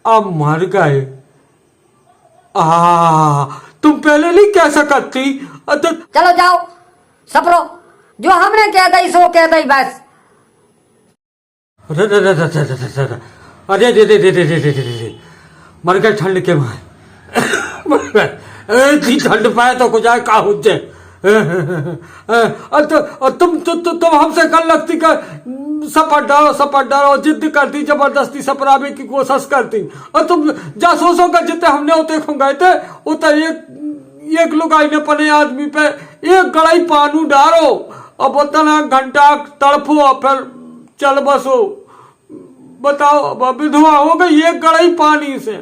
अब मर गए। तुम पहले नहीं कह सकती। तो चलो जाओ सपरो, जो हमने कह दी सो कह दी बस। अरे अरे रे मर गए ठंड के मारे। इतनी ठंड पाए तो कुछ आए का हुज्जे। तुम हमसे कल लगती का सपट डालो जिद करती, जबरदस्ती सपरावे की कोशिश करती। और तुम जासूसों का जितने हमने उतने खंगाए थे, उतने एक लुगाई ने पने आदमी पे एक गड़ाई पानू डालो अब उतना घंटा तड़फो और फिर चल बसो। बताओ विधवा हो गई एक गड़ाई पानी से।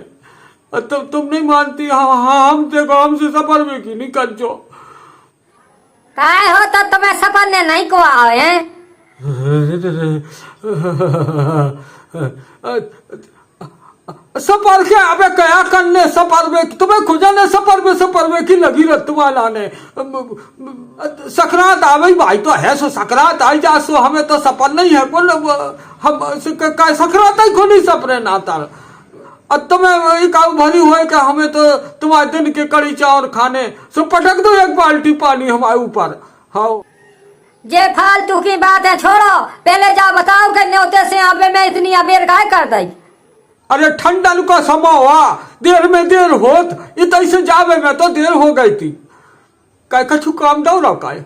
तुम नहीं मानती। हाँ हम देखो हमसे सफर में की नहीं कर जो काय हो तो तुम्हें सपरने नहीं को आओ हैं। सफर के अबे क्या करने सफर में तुम्हें खुजा ने सफर में की लगी रत वाला ने। सकरात आ गई भाई तो है सो सकरात आई जा सो हमें तो सफर नहीं है कौन हम सकरात ही को नहीं सपरे नाता। अब तुम्हें एक भरी हुए कि हमें तो तुम्हारे दिन के कड़ी चावल खाने सो पटक दो एक बाल्टी पानी हमारे ऊपर। हाँ जे फालतू की बात है छोड़ो, पहले जाओ बताओ कि न्योते से आबे में इतनी अबेर काय कर दी। अरे ठंडन का समय हुआ देर में देर होत इत से जावे में तो देर हो गई थी। काय कछु काम दो रहा काय।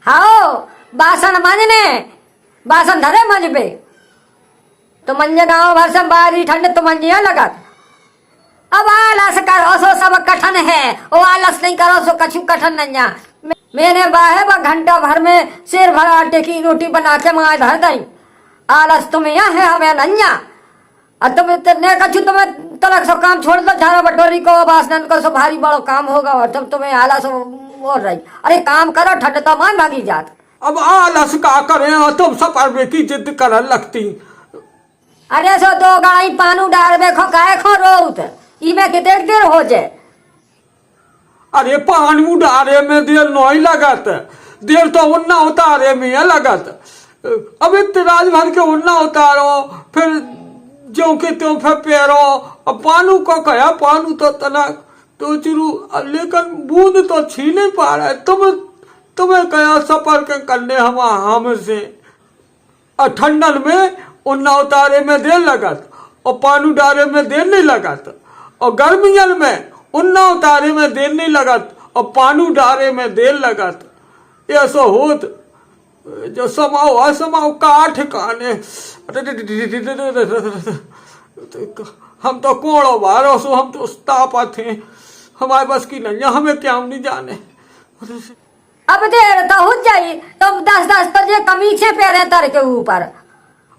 हाँ बासन मंजने बासन धरे मंजबे तो मंजे गाँव भर से बारी ठंड तो मंजिया लगा। अब आलस करो सो सब कठन है, वो आलस नहीं करो सो कछु कठन नहीं। मैंने बाहे घंटा भर में सिर भर आटे की रोटी बना के माँ धर दी। आलस तुम्हें यहाँ है हमें नन्या। और तुम्हें कछु तुम्हें तलक सो काम छोड़ दो, झाड़ा बटोरी को बासन को सो भारी बड़ो काम होगा और तब तुम्हें आलस बोल रही। अरे काम करो ठंड तो मान भागी जात। अब आलस का करें तुम सफर में की जिद कर लगती। अरे सो दो गाड़ी पानू डाल देखो काय खो रोत इमे कितने देर हो जाए। अरे पानी डारे में देर नहीं लगत, देर तो उन्ना उतारे में लगत। अब राज भर के उन्ना उतारो फिर जो के त्यों फिर पेरो। अब पानू को कहा पानू तो तना तो चुरू लेकिन बूंद तो छीन नहीं पा रहा है। तुम्हें कहा सफर के करने हमसे और ठंडन में उन्ना उतारे में देर लगत और पानू डारे में देर नहीं लगत। और गर्मियन में उन्ना उतारे में देर नहीं लगत और पानू डारे में देर लगत। ऐसा होत जो समाओ असमाओ का ठिकाने। हम तो कोड़ो बारो सो हम तो तापा थे हमारे बस की नहीं हमें क्या हम नहीं जाने। अब देर तो हो जाई तुम 10-10 बजे कमीचे पहरे तर के ऊपर।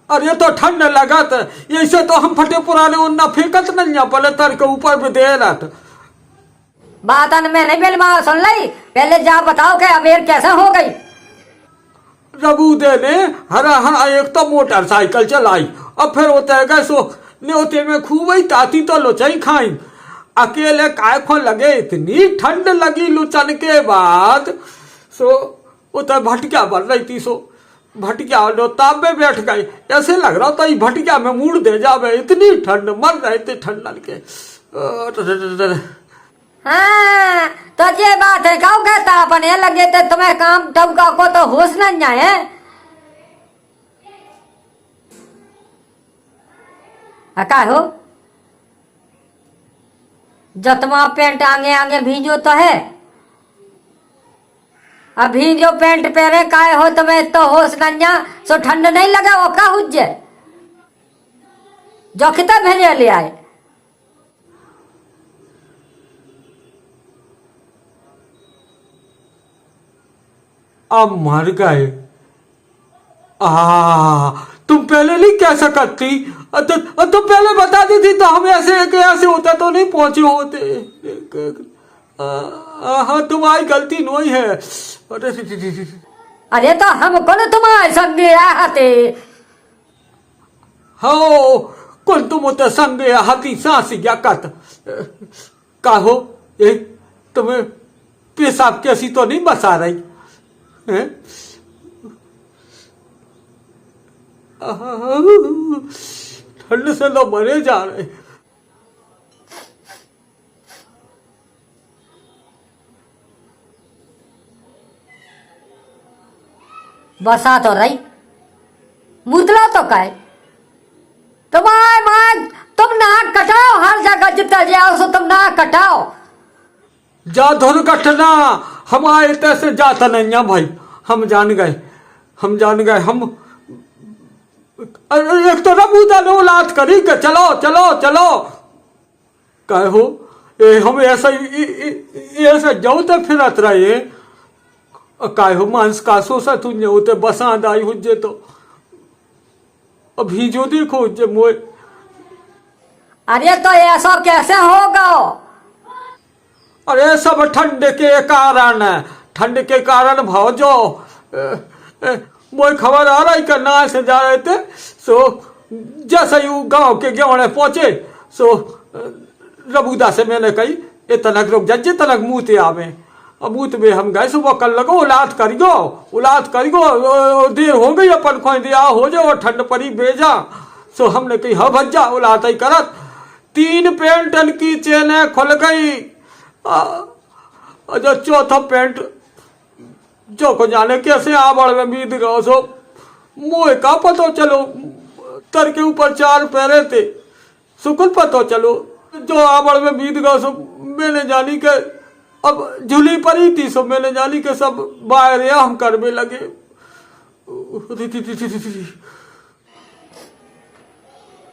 अरे तो ठंड लगत ऐसे तो हम फटे पुराने उन्ना फेंकत नहीं पहले तर के ऊपर भी दे रहा। बातन में नहीं बिलमा सुन ली, पहले जा बताओ कि अबेर कैसे हो गई। रबूदे ने हरा हरा एक तो मोटरसाइकिल चलाई और फिर होते गए सो न्योते में खूब ही ताती तो लुचाई खाई। अकेले काय खो लगे इतनी ठंड लगी लुचन के बाद सो उतर भटकिया बन रही थी। सो भटकिया लो ताब में बैठ गई। ऐसे लग रहा था भटकिया में मूड दे जावे इतनी ठंड मर रहे थे ठंड के। हाँ तो ये बात है गाँव कहता अपन ये लगे थे तुम्हें काम टबका को तो होश नहीं आए। का हो जतमा पेंट आगे आगे भीजो तो है। अभी जो पेंट पहने काय हो तुम्हें तो होश नहीं सो ठंड नहीं लगा वो का हुज्जे जो कितना भेजे ले आए। अब मर गए। तुम पहले नहीं कह सकती। तुम पहले बता दी थी तो हमें ऐसे होता तो नहीं पहुंचे होते। हाँ तुम्हारी गलती नहीं है। अरे तो हमको न तुम्हारे संग आते। हो कौन तुम होते संग हाथी सांस या कत का हो ये तुम्हें पेशाब कैसी तो नहीं बसा रही है? ठंड से तो मरे जा रहे। बसा तो रही, मुदला तो कहे तुम्हारे माँ, तुम नाक कटाओ, हर जगह जितना जाओ सो तुम नाक कटाओ। जा धुन कटना, हमारे तैसे जाता नहीं है भाई, हम जान गए, हम जान गए। हम एक तो रबूदा ने औलाद करी के चलो चलो चलो कहे हो, हम ऐसा ऐसा जाते फिरत रहे काय हो, मांस कासो सा तुझे होते बसांद आई हुजे तो अभी जो देखो जे मोए। अरे तो ऐसा कैसे होगा? अरे सब ठंड के कारण है, ठंड के कारण भाव जो मोए खबर आ रही करना से जा रहे थे, सो जैसे यू गांव के गेवड़े पहुंचे सो रबूदा से मैंने कही ये तनक रुक जज्जे तनक मुँह ते आवे। अब मुँह में हम गए सुबह कल लगो औलाद करियो, औलाद करियो, देर हो गई अपन खोई दिया हो जाओ, ठंड पड़ी बेजा। सो हमने कही हाँ भज्जा औलाद ही करत, 3 पेंटन की चेने खुल गई। जो चौथा पेंट जो को जाने कैसे आबड़ में बीत गयो, सो मुँह का पतो चलो तर के ऊपर 4 पैरे थे, सुकुल पतो चलो जो आबड़ में बीत गयो। सो मैंने जानी के अब झुली पड़ी थी, सो मैंने जानी के सब बाहर हम करने लगे।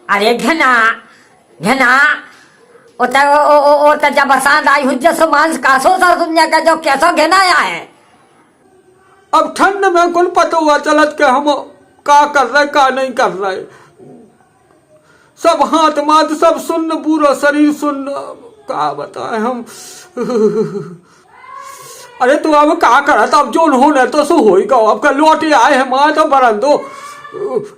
अरे घना घना ओता जब बरसात आई हुज्जा सो मांस कासो सर दुनिया का जो कैसा घना आया है। अब ठंड में कुल पता हुआ चलत के हम का कर रहे का नहीं कर रहे, सब हाथ माथ सब सुन्न, पूरा शरीर सुन्न, का बताए हम। अरे तू अब का करत, अब जो होने तो सो हो ही गो, अब का लौटे आए हैं माँ तो बरन दो,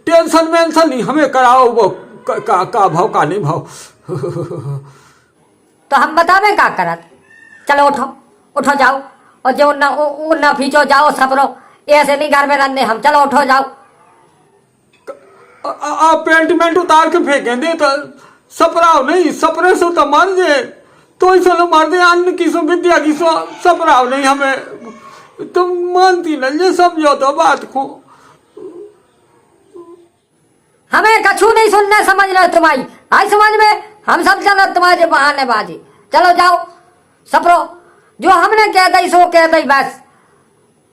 टेंशन वेंशन नहीं हमें कराओ वो का भाव का नहीं भाव। तो हम बतावे का करत, चलो उठो उठो जाओ, और जो उन्ना फीचो जाओ सपरो, ऐसे नहीं घर में रहने हम, चलो उठो जाओ। आप पेंट मेंट उतार के फेंकेंगे तो सपराव नहीं, सपरे से तो मर जाए, तो इसे लो मर दे, अन्न की सो विद्या की सो सपराव नहीं हमें। तुम मानती न ये समझो तो बात को, हमें कछु नहीं सुनने समझ रहे तुम्हारी, आई समझ में, हम सब चलो तुम्हारे बहाने बाजी, चलो जाओ सपरो, जो हमने कह दी सो कह दी बस।